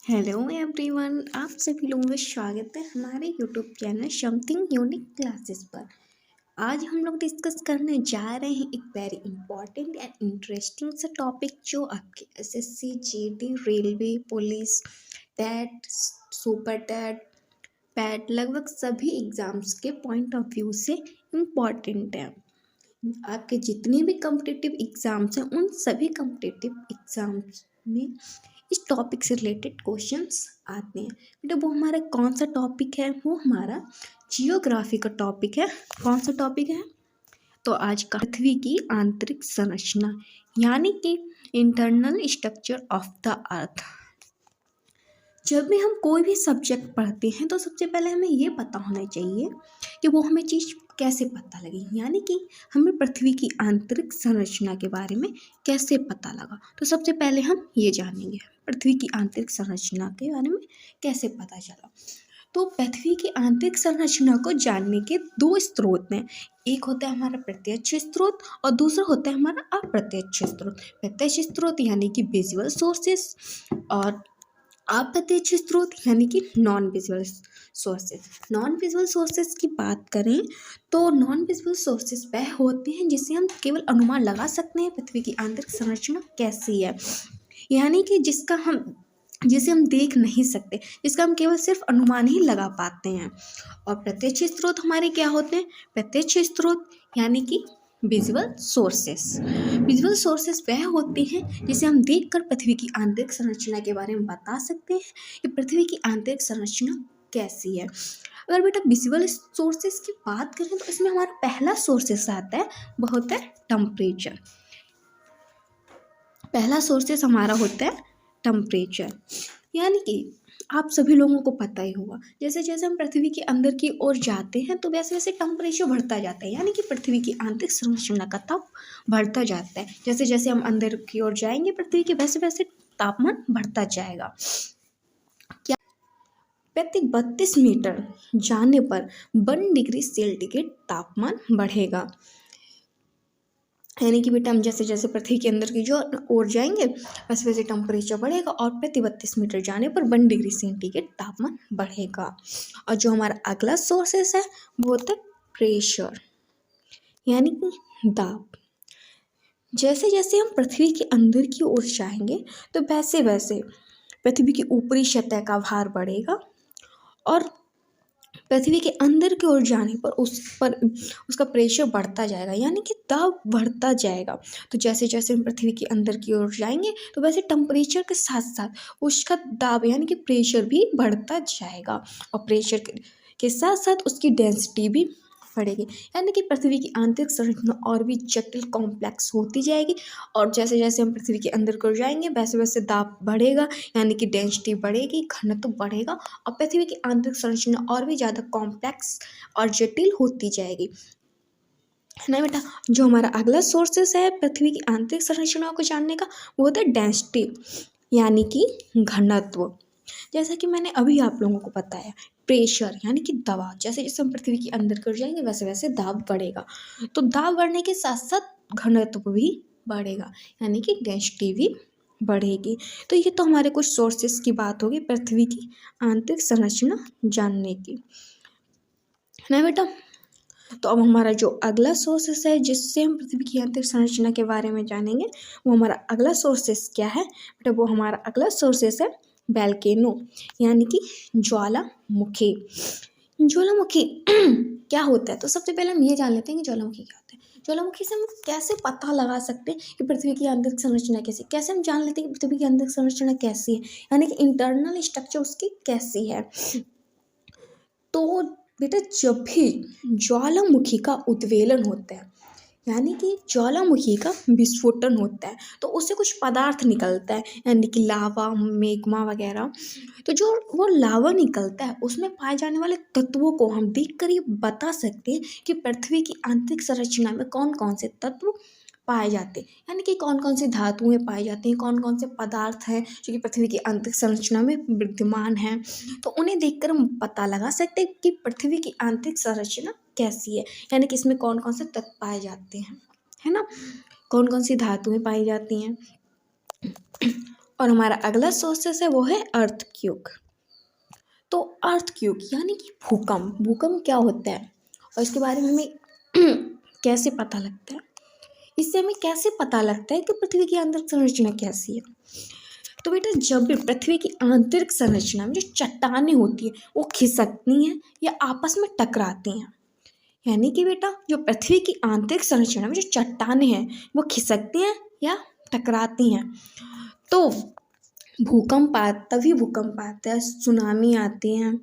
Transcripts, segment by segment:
Hello everyone, आप सभी लोगों का स्वागत है हमारे YouTube channel something unique classes पर। आज हम लोग डिस्कस करने जा रहे हैं एक वेरी इंपॉर्टेंट एंड इंटरेस्टिंग सा टॉपिक जो आपके SSC, GD, railway, police, TET, super TET, PET लगभग सभी एग्जाम्स के पॉइंट ऑफ व्यू से इम्पॉर्टेंट है। आपके जितने भी कॉम्पिटिटिव एग्ज़ाम्स हैं उन सभी कॉम्पिटिटिव एग्ज़ाम्स में इस टॉपिक से रिलेटेड क्वेश्चंस आते हैं। बेटा वो हमारा कौन सा टॉपिक है? वो हमारा जियोग्राफी का टॉपिक है। कौन सा टॉपिक है? तो आज का पृथ्वी की आंतरिक संरचना यानी कि internal structure of the earth. जब भी हम कोई भी सब्जेक्ट पढ़ते हैं तो सबसे पहले हमें ये पता होना चाहिए कि वो हमें चीज़ कैसे पता लगी, यानी कि हमें पृथ्वी की आंतरिक संरचना के बारे में कैसे पता लगा। तो सबसे पहले हम ये जानेंगे पृथ्वी की आंतरिक संरचना के बारे में कैसे पता चला। तो पृथ्वी की आंतरिक संरचना को जानने के दो स्रोत हैं। एक होता है हमारा प्रत्यक्ष स्रोत और दूसरा होता है हमारा अप्रत्यक्ष स्रोत। प्रत्यक्ष स्रोत यानी कि विजुअल सोर्सेस और अप्रत्यक्ष स्रोत यानी कि non visual sources. Non visual sources की बात करें तो नॉन विजुअल सोर्सेज वह होते हैं जिससे हम केवल अनुमान लगा सकते हैं पृथ्वी की आंतरिक संरचना कैसी है, यानी कि जिसे हम देख नहीं सकते, जिसका हम केवल सिर्फ अनुमान ही लगा पाते हैं। और प्रत्यक्ष स्रोत हमारे क्या होते हैं? प्रत्यक्ष स्रोत यानी कि विजुअल सोर्सेस। विजुअल सोर्सेस वह होते हैं जिसे हम देखकर पृथ्वी की आंतरिक संरचना के बारे में बता सकते हैं कि पृथ्वी की आंतरिक संरचना कैसी है। अगर बेटा विजुअल सोर्सेस की बात करें तो इसमें हमारा पहला सोर्सेस आता है, वह होता है टेम्परेचर। पहला सोर्सेस हमारा होता है टेम्परेचर, यानी कि आप सभी लोगों को पता ही होगा जैसे जैसे हम पृथ्वी के अंदर की ओर जाते हैं तो वैसे वैसे टेम्परेचर बढ़ता जाता है, यानी कि पृथ्वी की आंतरिक संरचना का ताप बढ़ता जाता है। जैसे जैसे हम अंदर की ओर जाएंगे पृथ्वी के वैसे वैसे तापमान बढ़ता जाएगा। क्या प्रति 32 मीटर जाने पर 1 डिग्री सेल्सियस तापमान बढ़ेगा, यानी कि बेटा हम जैसे जैसे पृथ्वी के अंदर की जो ओर जाएंगे वैसे वैसे टेम्परेचर बढ़ेगा और प्रति 32 मीटर जाने पर 1 डिग्री सेंटीग्रेड तापमान बढ़ेगा। और जो हमारा अगला सोर्सेस है वो होता है प्रेशर, यानी कि दाब। जैसे जैसे हम पृथ्वी के अंदर की ओर जाएंगे तो वैसे वैसे पृथ्वी की ऊपरी सतह का भार बढ़ेगा और पृथ्वी के अंदर की ओर जाने पर उसका प्रेशर बढ़ता जाएगा, यानी कि दाब बढ़ता जाएगा। तो जैसे जैसे हम पृथ्वी के अंदर की ओर जाएंगे तो वैसे टेम्परेचर के साथ साथ उसका दाब यानी कि प्रेशर भी बढ़ता जाएगा और प्रेशर के साथ साथ उसकी डेंसिटी भी बढ़ेगी, यानी कि पृथ्वी की आंतरिक संरचना और भी जटिल कॉम्प्लेक्स होती जाएगी। और जैसे जैसे हम पृथ्वी के अंदर को जाएंगे वैसे वैसे दाब बढ़ेगा, यानी कि डेंसिटी बढ़ेगी, घनत्व बढ़ेगा और पृथ्वी की आंतरिक संरचना और भी ज़्यादा कॉम्प्लेक्स और जटिल होती जाएगी, है ना बेटा। जो हमारा अगला सोर्सेस है पृथ्वी की आंतरिक संरचना को जानने का वो होता है डेंसिटी, यानी कि घनत्व। जैसा कि मैंने अभी आप लोगों को बताया प्रेशर यानी कि दबाव, जैसे जैसे हम पृथ्वी के अंदर कर जाएंगे वैसे वैसे दाब बढ़ेगा। तो दाब बढ़ने के साथ साथ घनत्व भी बढ़ेगा, यानी कि डेंसिटी भी बढ़ेगी। तो ये तो हमारे कुछ सोर्सेस की बात होगी पृथ्वी की आंतरिक संरचना जानने की, है ना बेटा। तो अब हमारा जो अगला सोर्सेस है जिससे हम पृथ्वी की आंतरिक संरचना के बारे में जानेंगे वो हमारा अगला सोर्सेस क्या है बेटा? वो हमारा अगला सोर्सेस है वोल्केनो, यानी कि ज्वालामुखी। ज्वालामुखी क्या होता है? तो सबसे पहले हम ये जान लेते हैं कि ज्वालामुखी क्या होता है। ज्वालामुखी से हम कैसे पता लगा सकते हैं कि पृथ्वी की आंतरिक संरचना कैसी, कैसे हम जान लेते हैं कि पृथ्वी की आंतरिक संरचना कैसी है, यानी कि इंटरनल स्ट्रक्चर उसकी कैसी है। तो बेटा जब भी ज्वालामुखी का उद्वेलन होता है, यानी कि ज्वालामुखी का विस्फोटन होता है तो उससे कुछ पदार्थ निकलता है, यानी कि लावा, मैग्मा वगैरह। तो जो वो लावा निकलता है उसमें पाए जाने वाले तत्वों को हम देखकर ये बता सकते हैं कि पृथ्वी की आंतरिक संरचना में कौन कौन से तत्व पाए जाते हैं, यानी कि कौन कौन सी धातुएं पाई जाती हैं, कौन कौन से पदार्थ हैं जो कि पृथ्वी की आंतरिक संरचना में विद्यमान हैं। तो उन्हें देखकर हम पता लगा सकते हैं कि पृथ्वी की आंतरिक संरचना कैसी है, यानी कि इसमें कौन कौन से तत्व पाए जाते हैं, है ना, कौन कौन सी धातुएं पाई जाती हैं। और हमारा अगला सोर्सेस है वो है अर्थक्वेक। तो अर्थक्वेक यानी कि भूकंप, भूकंप क्या होता है और इसके बारे में हमें कैसे पता लगता है, इससे हमें कैसे पता लगता है कि पृथ्वी की आंतरिक संरचना कैसी है। तो बेटा जब भी पृथ्वी की आंतरिक संरचना में जो चट्टानें होती हैं वो खिसकती हैं या आपस में टकराती हैं, यानी कि बेटा जो पृथ्वी की आंतरिक संरचना में जो चट्टानें हैं वो खिसकती हैं या टकराती हैं, तो तभी भूकंप आता है, सुनामी आती हैं।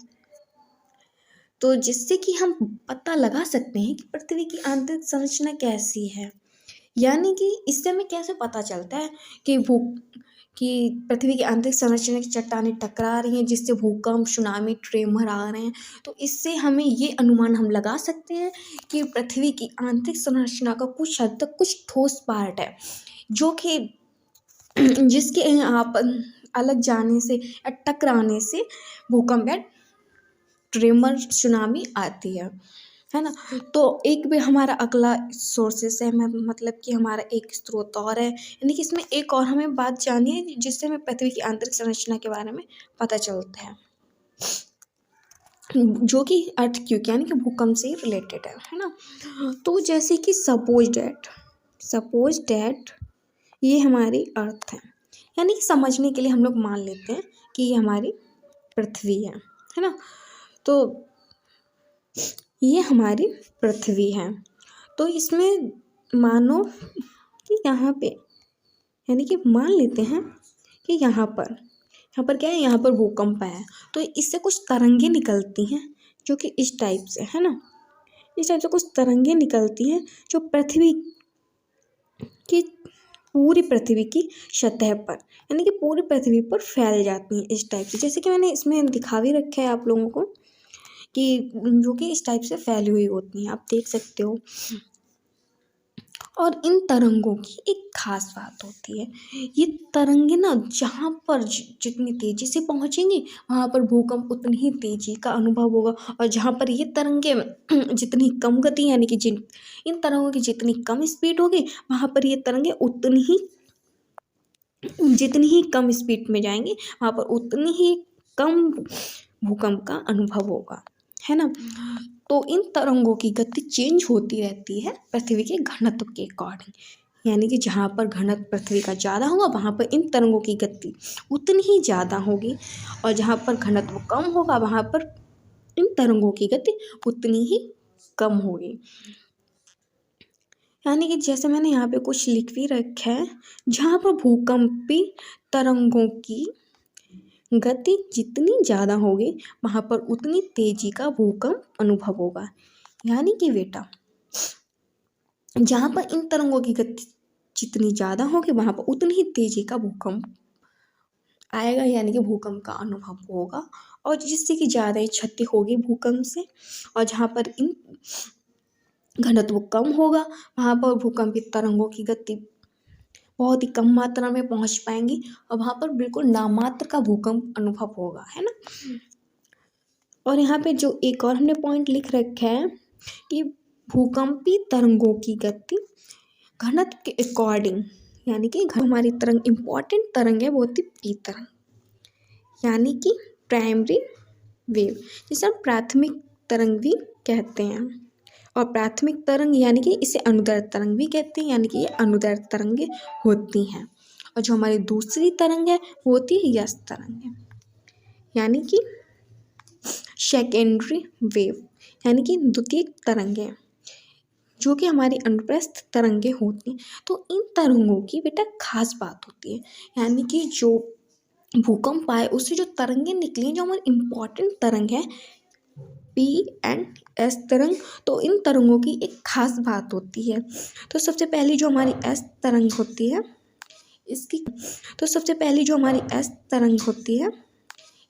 तो जिससे कि हम पता लगा सकते हैं कि पृथ्वी की आंतरिक संरचना कैसी है, यानी कि इससे हमें कैसे पता चलता है कि पृथ्वी की आंतरिक संरचना की चट्टानें टकरा रही हैं जिससे भूकंप, सुनामी, ट्रेमर आ रहे हैं। तो इससे हमें ये अनुमान हम लगा सकते हैं कि पृथ्वी की आंतरिक संरचना का कुछ हद तक कुछ ठोस पार्ट है जो कि जिसके आप अलग जाने से या टकराने से भूकंप या ट्रेमर, सुनामी आती है ना। तो एक भी हमारा अगला सोर्सेस है, मतलब कि हमारा एक स्रोत और है, यानी कि इसमें एक और हमें बात जाननी है जिससे हमें पृथ्वी की आंतरिक संरचना के बारे में पता चलता है, जो कि अर्थक्वेक यानी कि भूकंप से रिलेटेड है ना। तो जैसे कि सपोज डैट ये हमारी अर्थ यानी कि समझने के लिए हम लोग मान लेते हैं कि ये हमारी पृथ्वी है ना। तो ये हमारी पृथ्वी है, तो इसमें मानो कि यहाँ पे यानी कि मान लेते हैं कि यहाँ पर क्या है, यहाँ पर भूकंप आया, तो इससे कुछ तरंगे निकलती हैं जो कि इस टाइप से है ना, इस टाइप से कुछ तरंगे निकलती हैं जो पूरी पृथ्वी की सतह पर यानी कि पूरी पृथ्वी पर फैल जाती हैं इस टाइप से, जैसे कि मैंने इसमें दिखा भी रखा है आप लोगों को कि जो कि इस टाइप से फैली हुई होती हैं, आप देख सकते हो। और इन तरंगों की एक खास बात होती है, ये तरंगे ना जहाँ पर जितनी तेज़ी से पहुँचेंगी वहाँ पर भूकंप उतनी ही तेज़ी का अनुभव होगा, और जहाँ पर ये तरंगे जितनी कम गति यानी कि इन तरंगों की जितनी कम स्पीड होगी वहाँ पर ये तरंगे जितनी ही कम स्पीड में जाएंगी वहाँ पर उतनी ही कम भूकंप का अनुभव होगा, है ना। तो इन तरंगों की गति चेंज होती रहती है पृथ्वी के घनत्व के अकॉर्डिंग, यानी कि जहाँ पर घनत्व पृथ्वी का ज़्यादा होगा वहाँ पर इन तरंगों की गति उतनी ही ज़्यादा होगी, और जहाँ पर घनत्व कम होगा वहाँ पर इन तरंगों की गति उतनी ही कम होगी। यानी कि जैसे मैंने यहाँ पे कुछ लिख भी रखा है, जहाँ पर भूकंपी तरंगों की गति जितनी ज़्यादा होगी वहाँ पर उतनी तेज़ी का भूकंप अनुभव होगा। यानी कि बेटा जहाँ पर इन तरंगों की गति जितनी ज़्यादा होगी वहाँ पर उतनी ही तेज़ी का भूकंप आएगा, यानी कि भूकंप का अनुभव होगा, और जिससे कि ज़्यादा ही क्षति होगी भूकंप से। और जहाँ पर इन घनत्व कम होगा वहाँ पर भूकंपी तरंगों की गति बहुत ही कम मात्रा में पहुँच पाएंगी, और वहाँ पर बिल्कुल नामात्र का भूकंप अनुभव होगा, है ना। और यहाँ पे जो एक और हमने पॉइंट लिख रखा है कि भूकंपी तरंगों की गति घनत्व के अकॉर्डिंग, यानी कि हमारी तरंग इम्पॉर्टेंट तरंग है वो होती पी तरंग, यानी कि प्राइमरी वेव, जिसे हम प्राथमिक तरंग भी कहते हैं। और प्राथमिक तरंग यानी कि इसे अनुदैर्ध्य तरंग भी कहते हैं, यानी कि ये अनुदैर्ध्य तरंगें होती हैं। और जो हमारी दूसरी तरंग है वो होती है यस तरंग, यानी कि सेकेंडरी वेव, यानी कि द्वितीयक तरंगें जो कि हमारी अनुप्रस्थ तरंगें होती हैं। तो इन तरंगों की बेटा खास बात होती है, यानी कि जो भूकंप आए उससे जो तरंगें निकली जो हमारी इम्पॉर्टेंट तरंग है पी एंड एस तरंग, तो इन तरंगों की एक खास बात होती है। तो सबसे पहली जो हमारी एस तरंग होती है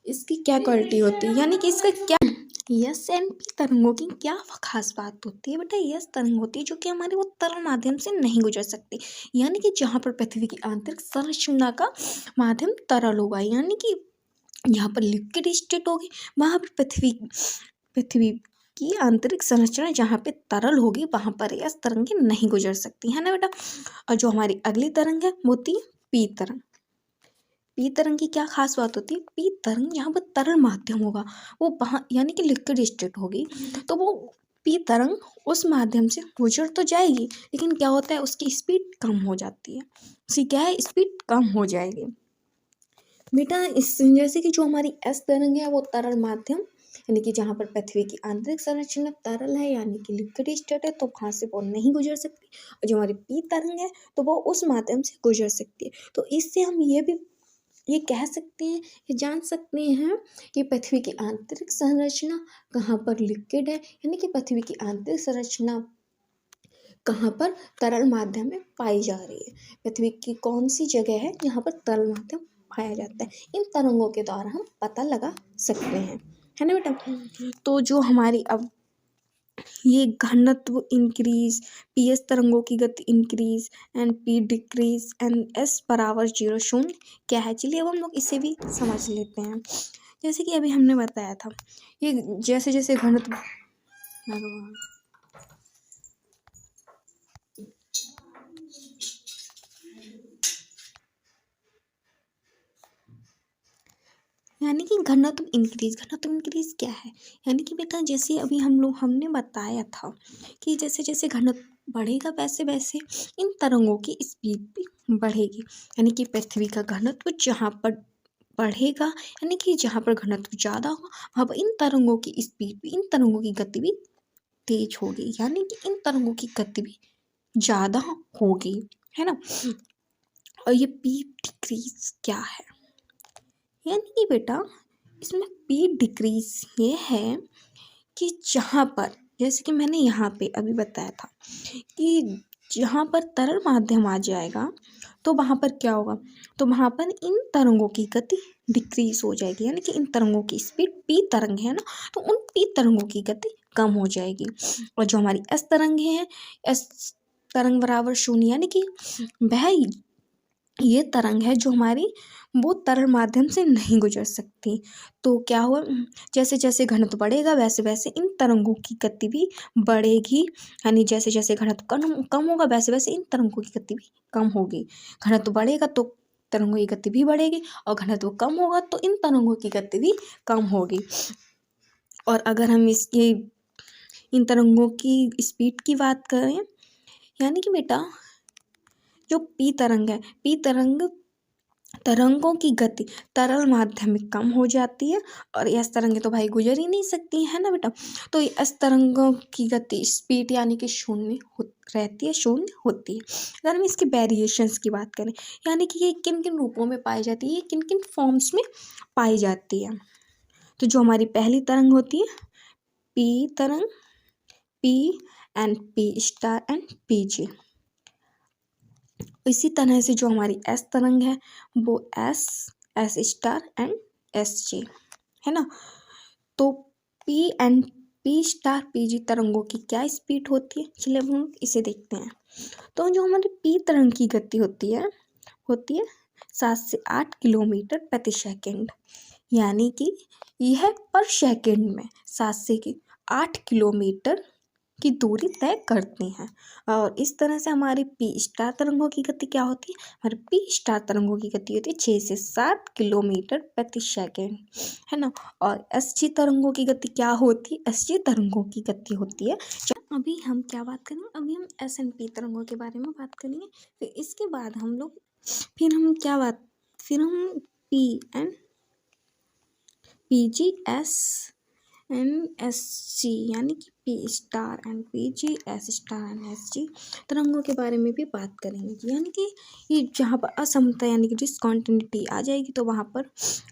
इसकी क्या क्वालिटी होती है, यानी कि इसका क्या यस एंड पी तरंगों की क्या खास बात होती है बेटा। यस तरंग होती है जो कि हमारे वो तरल माध्यम से नहीं गुजर सकती, यानी कि जहाँ पर पृथ्वी की आंतरिक संरचना का माध्यम तरल होगा, यानी कि यहाँ पर लिक्विड स्टेट होगी वहाँ पर पृथ्वी की आंतरिक संरचना जहाँ पे तरल होगी वहाँ पर यस तरंगें नहीं गुजर सकती, है ना बेटा। और जो हमारी अगली तरंग है वो होती है पी तरंग, पी तरंग की क्या खास बात होती है, पी तरंग यहाँ पर तरल माध्यम होगा, वो वहाँ यानी कि लिक्विड स्टेट होगी, तो वो पी तरंग उस माध्यम से गुजर तो जाएगी, लेकिन क्या होता है उसकी स्पीड कम हो जाती है, उसकी क्या है स्पीड कम हो जाएगी बेटा। इस जैसे कि जो हमारी एस तरंग है वो तरल माध्यम यानी कि जहाँ पर पृथ्वी की आंतरिक संरचना तरल है यानी कि लिक्विड स्टेट है, तो वहाँ से वो नहीं गुजर सकती, और जो हमारी पी तरंग है तो वो उस माध्यम से गुजर सकती है। तो इससे हम ये कह सकते हैं, ये जान सकते हैं कि पृथ्वी की आंतरिक संरचना कहाँ पर लिक्विड है, यानी कि पृथ्वी की आंतरिक संरचना कहाँ पर तरल माध्यम में पाई जा रही है, पृथ्वी की कौन सी जगह है जहाँ पर तरल माध्यम पाया जाता है, इन तरंगों के द्वारा हम पता लगा सकते हैं, है ना बेटा। तो जो हमारी अब ये घनत्व इंक्रीज, पी एस तरंगों की गति increase and P decrease and S बराबर 0 शून्य क्या है, चलिए अब हम लोग इसे भी समझ लेते हैं। जैसे कि अभी हमने बताया था, ये जैसे जैसे घनत्व यानी कि घनत्व इंक्रीज क्या है, यानी कि बेटा जैसे अभी हमने बताया था कि जैसे जैसे घनत्व बढ़ेगा वैसे वैसे इन तरंगों की स्पीड भी बढ़ेगी, यानी कि पृथ्वी का घनत्व जहाँ पर बढ़ेगा यानी कि जहाँ पर घनत्व ज़्यादा होगा वहाँ पर इन तरंगों की स्पीड भी, इन तरंगों की गति भी तेज होगी, यानी कि इन तरंगों की गति भी ज़्यादा होगी, है ना। और ये पी डिक्रीज क्या है, यानी कि बेटा इसमें पी डिक्रीज ये है कि जहाँ पर जैसे कि मैंने यहाँ पे अभी बताया था कि जहाँ पर तरल माध्यम आ जाएगा तो वहाँ पर क्या होगा, तो वहाँ पर इन तरंगों की गति डिक्रीज हो जाएगी, यानी कि इन तरंगों की स्पीड पी तरंग है ना, तो उन पी तरंगों की गति कम हो जाएगी, और जो हमारी एस तरंग है, एस तरंग बराबर 0 यानी कि वह ये तरंग है जो हमारी वो तरल माध्यम से नहीं गुजर सकती। तो क्या हुआ, जैसे जैसे घनत्व बढ़ेगा वैसे वैसे इन तरंगों की गति भी बढ़ेगी, यानी जैसे जैसे घनत्व कम होगा वैसे वैसे इन तरंगों की गति भी कम होगी। घनत्व बढ़ेगा तो तरंगों की गति भी बढ़ेगी, और घनत्व कम होगा तो इन तरंगों की गति भी कम होगी। और अगर हम इसके इन तरंगों की स्पीड की बात करें, यानी कि बेटा जो पी तरंग है, पी तरंगों की गति तरल माध्यम में कम हो जाती है, और एस तरंगें तो भाई गुजर ही नहीं सकती है ना बेटा। तो एस तरंगों की गति स्पीड यानी कि रहती है, शून्य होती है। अगर हम इसके वेरिएशंस की बात करें, यानी कि ये किन किन रूपों में पाई जाती है, ये किन किन फॉर्म्स में पाई जाती है, तो जो हमारी पहली तरंग होती है पी तरंग, P and P star and P G. इसी तरह से जो हमारी एस तरंग है वो एस स्टार एंड एस जे है ना। तो P and P star P G तरंगों की क्या स्पीड होती है, चलिए अब हम इसे देखते हैं। तो जो हमारी पी तरंग की गति होती है 7 से 8 किलोमीटर प्रति सेकेंड, यानी कि यह पर सेकेंड में 7 से 8 किलोमीटर की दूरी तय करती हैं। और इस तरह से हमारी पी स्टार तरंगों की गति क्या होती है, हमारी पी स्टार तरंगों की गति होती है 6 से 7 किलोमीटर प्रति सेकेंड, है ना। और एस जी तरंगों की गति क्या होती है, एस जी तरंगों की गति होती है। अभी हम क्या बात करेंगे, अभी हम एस एंड पी तरंगों के बारे में बात करेंगे, फिर इसके बाद हम लोग फिर हम P and P G S and S G यानी कि P star and P G S star and S G तरंगों के बारे में भी बात करेंगे। यानी कि ये जहाँ पर असमता यानी कि डिसकॉन्टिन्यूटी आ जाएगी तो वहाँ पर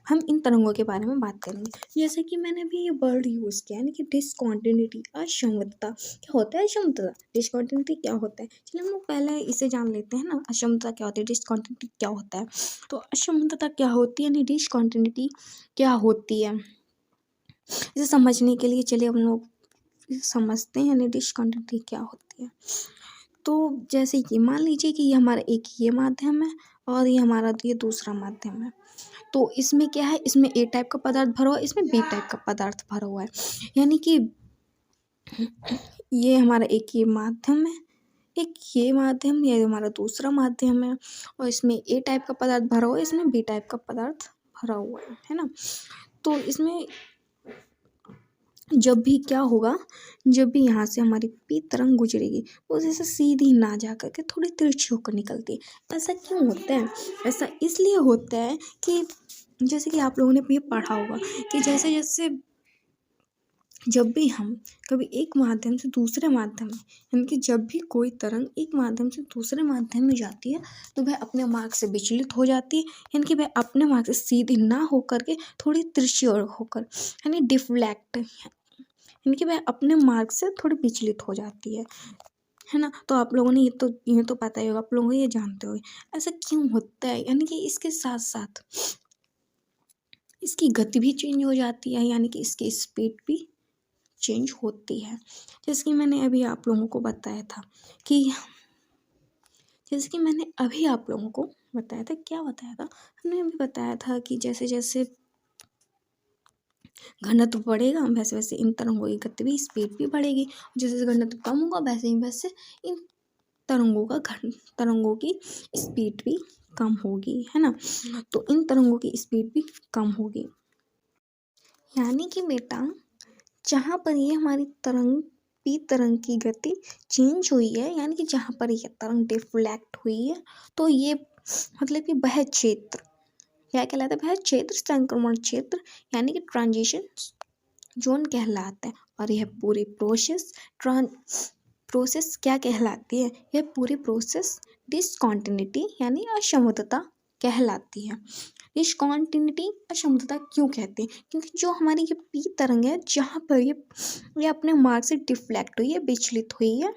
हम इन तरंगों के बारे में बात करेंगे। जैसे कि मैंने भी ये वर्ड यूज़ किया यानी कि डिसकॉन्टिन्यूटी, असमता। क्या होता है असमता, डिसकॉन्टिन्यूटी क्या होता है, चलिए हम लोग पहले इसे जान लेते हैं ना। असमता क्या होती है, डिसकॉन्टिन्यूटी क्या होता है। तो असमता क्या होती है यानी डिसकॉन्टिन्यूटी क्या होती है, इसे समझने के लिए चलिए हम लोग समझते हैं यानी डिसकॉन्टिन्यूटी क्या होती है। तो जैसे कि मान लीजिए कि ये हमारा एक ये माध्यम है और ये हमारा ये दूसरा माध्यम है। तो इसमें क्या है, इसमें ए टाइप का पदार्थ भरा हुआ है, इसमें बी टाइप का पदार्थ भरा हुआ है। यानी कि ये हमारा एक ये माध्यम है, एक ये माध्यम, ये हमारा दूसरा माध्यम है और इसमें ए टाइप का पदार्थ भरा हुआ है, इसमें बी टाइप का पदार्थ भरा हुआ है ना। तो इसमें जब भी क्या होगा, जब भी यहाँ से हमारी पी तरंग गुजरेगी वो जैसे सीधी ना जा कर के थोड़ी तिरछी होकर निकलती है। ऐसा क्यों होता है? ऐसा इसलिए होता है कि जैसे कि आप लोगों ने ये पढ़ा होगा कि जैसे जैसे जब भी हम कभी एक माध्यम से दूसरे माध्यम में, यानी कि जब भी कोई तरंग एक माध्यम से दूसरे माध्यम में जाती है तो वह अपने मार्ग से विचलित हो जाती है, यानी कि वह अपने मार्ग से सीधी ना होकर के थोड़ी तिरछी और होकर, यानी डिफ्लेक्ट, यानी कि वह अपने मार्ग से थोड़ी विचलित हो जाती है ना। तो आप लोगों ने ये तो पता ही होगा, आप लोगों को ये जानते हो ऐसा क्यों होता है। यानी कि इसके साथ साथ इसकी गति भी चेंज हो जाती है, यानी कि इसकी स्पीड भी चेंज होती है। जैसे कि मैंने अभी आप लोगों को बताया था कि जैसे कि मैंने अभी आप लोगों को बताया था, क्या बताया था, हमने अभी बताया था कि जैसे जैसे घनत्व बढ़ेगा वैसे वैसे इन तरंगों की गति भी, स्पीड भी बढ़ेगी। जैसे जैसे घनत्व कम होगा वैसे ही वैसे इन तरंगों की स्पीड भी कम होगी, है ना। तो इन तरंगों की स्पीड भी कम होगी, यानी कि बेटा जहाँ पर ये हमारी तरंग पी तरंग की गति चेंज हुई है, यानी कि जहाँ पर ये तरंग डिफ्लेक्ट हुई है, तो ये मतलब कि वह क्षेत्र क्या कहलाता है? वह क्षेत्र संक्रमण क्षेत्र, यानी कि ट्रांजिशन जोन कहलाता है। और यह पूरी प्रोसेस क्या कहलाती है? यह पूरी प्रोसेस डिसकॉन्टिन्यूटी यानी असमर्थता कहलाती है। डिसकॉन्टिन्यूटी असमर्थता क्यों कहते हैं? क्योंकि जो हमारी ये पी तरंग है, जहाँ पर ये अपने मार्ग से डिफ्लेक्ट हुई है, विचलित हुई है,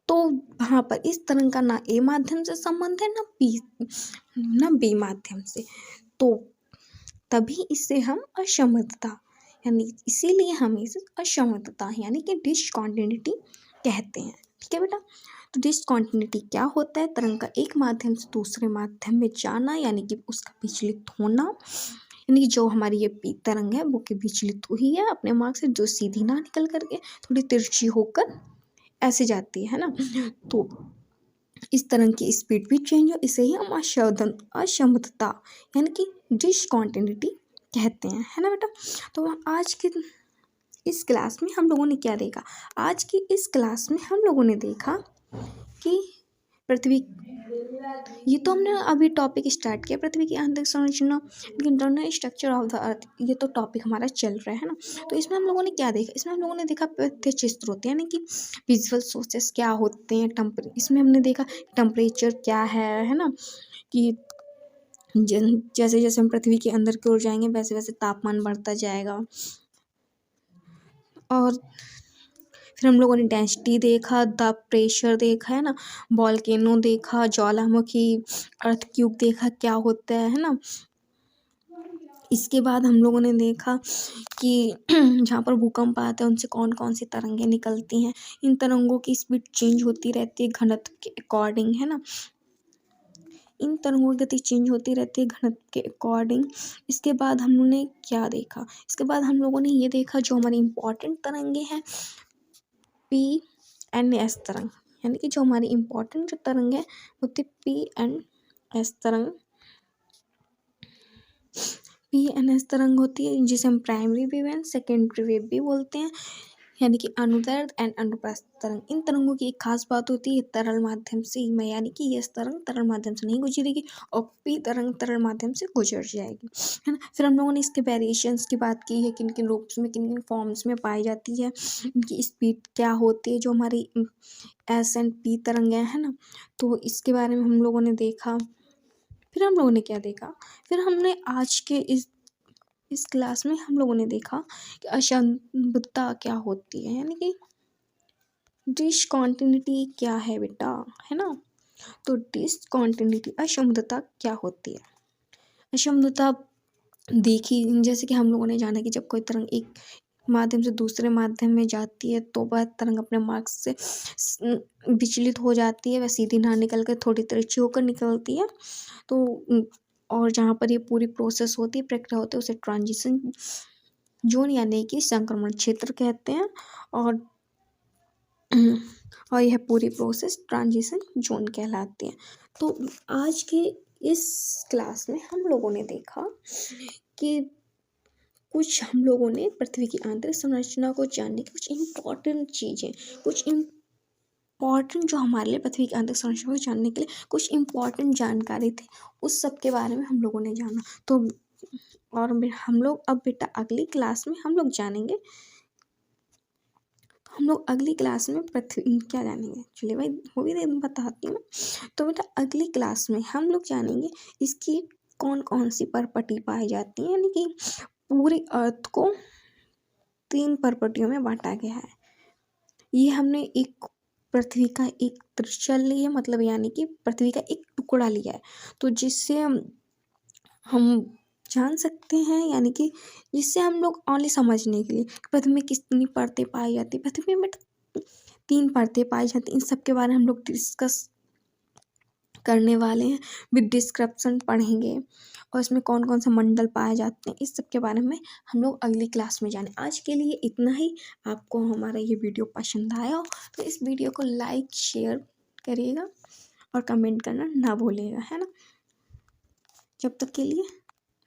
तो वहाँ पर इस तरंग का ना ए माध्यम से संबंध है ना बी माध्यम से, तो तभी इसे हम असमर्थता, यानी इसीलिए हम इसे असमर्थता यानी कि डिसकॉन्टिन्यूटी कहते हैं। ठीक है बेटा। तो डिसकॉन्टिन्यूटी क्या होता है? तरंग का एक माध्यम से दूसरे माध्यम में जाना, यानी कि उसका विचलित होना, यानी कि जो हमारी ये पी तरंग है वो की विचलित हुई है अपने मार्ग से, जो सीधी ना निकल करके थोड़ी तिरछी होकर ऐसे जाती है ना। तो इस तरह की स्पीड भी चेंज हो, इसे ही हम असमर्थता यानी कि डिसकॉन्टिन्यूटी कहते हैं, है ना बेटा। तो आज की इस क्लास में हम लोगों ने क्या देखा? आज की इस क्लास में हम लोगों ने देखा कि पृथ्वी, ये तो हमने अभी टॉपिक स्टार्ट किया, पृथ्वी की आंतरिक संरचना, internal structure of the earth, ये तो टॉपिक हमारा चल रहा है ना। तो इसमें हम लोगों ने क्या देखा? इसमें हम लोगों ने देखा प्रत्यक्ष स्रोत यानी कि विजुअल सोर्सेस क्या होते हैं, इसमें हमने देखा टेम्परेचर क्या है ना, कि जैसे जैसे हम पृथ्वी के अंदर की ओर जाएंगे वैसे वैसे तापमान बढ़ता जाएगा। और फिर हम लोगों ने डेंसिटी देखा, द प्रेशर देखा, है ना, वॉल्केनो देखा, ज्वालामुखी, अर्थक्वेक देखा क्या होता है ना। इसके बाद हम लोगों ने देखा कि जहाँ पर भूकंप आता है उनसे कौन कौन सी तरंगें निकलती हैं, इन तरंगों की स्पीड चेंज होती रहती है घनत्व के अकॉर्डिंग, है ना। इन तरंगों की गति चेंज होती रहती है घनत्व के अकॉर्डिंग। इसके बाद हम लोगों ने क्या देखा? इसके बाद हम लोगों ने ये देखा जो हमारी इम्पोर्टेंट तरंगें हैं, पी एंड एस तरंग, यानी कि जो हमारी इम्पोर्टेंट जो तरंग है होती पी एंड एस तरंग। पी एन एस तरंग होती है जिसे हम primary wave and secondary wave भी बोलते हैं, यानी कि अनुदैर्ध्य एंड अनुप्रस्थ तरंग। इन तरंगों की एक खास बात होती है तरल माध्यम से, यानी कि ये तरंग तरल माध्यम से नहीं गुजरेगी और पी तरंग तरल माध्यम से गुजर जाएगी, है ना। फिर हम लोगों ने इसके वेरिएशंस की बात की है, किन किन रूप्स में, किन किन फॉर्म्स में पाई जाती है, इनकी स्पीड क्या होती है, जो हमारी एस एंड पी तरंगें हैं ना, तो इसके बारे में हम लोगों ने देखा। फिर हम लोगों ने क्या देखा? फिर हमने आज के इस क्लास में हम लोगों ने देखा कि असंबद्धता क्या होती है, यानी कि डिसकॉन्टिन्यूटी क्या है बेटा, है ना। तो डिसकॉन्टिन्यूटी असंबद्धता क्या होती है? असंबद्धता देखी, जैसे कि हम लोगों ने जाना कि जब कोई तरंग एक माध्यम से दूसरे माध्यम में जाती है तो वह तरंग अपने मार्ग से विचलित हो जाती है, वह सीधी ना निकल कर थोड़ी तिरछी होकर निकलती है। तो और जहाँ पर ये पूरी प्रोसेस होती है, प्रक्रिया होती है, उसे ट्रांजिशन जोन यानी कि संक्रमण क्षेत्र कहते हैं। और और यह पूरी प्रोसेस ट्रांजिशन जोन कहलाती है। तो आज के इस क्लास में हम लोगों ने देखा कि कुछ हम लोगों ने पृथ्वी की आंतरिक संरचना को जानने की कुछ इम्पॉर्टेंट चीज़ें, कुछ इम्पॉर्टेंट जो हमारे लिए पृथ्वी की आंतरिक संरचना को जानने के लिए कुछ इम्पॉर्टेंट जानकारी थी, उस सब के बारे में हम लोगों ने जाना। तो और हम लोग अब बेटा अगली क्लास में हम लोग जानेंगे, हम लोग अगली क्लास में पृथ्वी क्या जानेंगे। चलिए भाई वो भी बताती हूँ। तो बेटा अगली क्लास में हम लोग जानेंगे इसकी कौन कौन सी प्रॉपर्टी पाई जाती है, यानी कि पूरी अर्थ को 3 प्रॉपर्टियों में बांटा गया है। ये हमने एक पृथ्वी का एक त्रिशल लिया, मतलब यानी कि पृथ्वी का एक टुकड़ा लिया है, तो जिससे हम जान सकते हैं, यानी कि जिससे हम लोग ओनली समझने के लिए पृथ्वी में कितनी परतें पाई जाती है। पृथ्वी में 3 परतें पाई जाती हैं। इन सब के बारे में हम लोग डिस्कस करने वाले हैं, विद डिस्क्रिप्शन पढ़ेंगे, और इसमें कौन कौन से मंडल पाए जाते हैं, इस सब के बारे में हम लोग अगली क्लास में जाने। आज के लिए इतना ही। आपको हमारा ये वीडियो पसंद आया हो तो इस वीडियो को लाइक शेयर करिएगा और कमेंट करना ना भूलिएगा, है ना। जब तक के लिए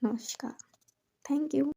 नमस्कार, थैंक यू।